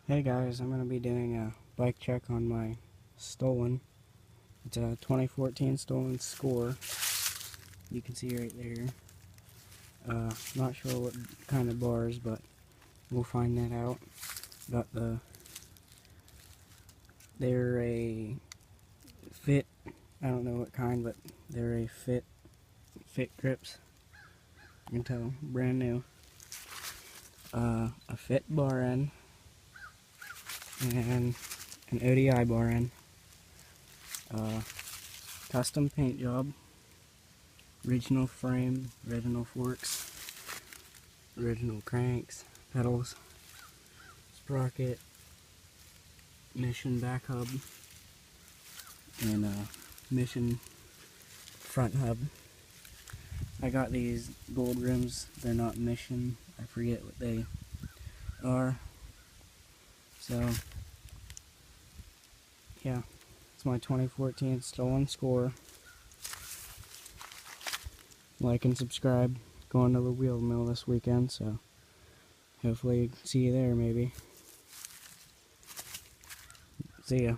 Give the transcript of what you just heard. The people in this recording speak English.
Hey guys, I'm going to be doing a bike check on my Stollen. It's a 2014 Stollen Score. You can see right there. Not sure what kind of bars, but we'll find that out. They're a fit, I don't know what kind, but they're a fit grips. You can tell, brand new. A fit bar end, and an ODI bar end. Custom paint job, original frame, original forks, original cranks, pedals, sprocket, Mission back hub, and Mission front hub. I got these gold rims, they're not Mission, I forget what they are. So, yeah, it's my 2014 Stollen Score. Like and subscribe. Going to the wheel mill this weekend, so hopefully see you there maybe. See ya.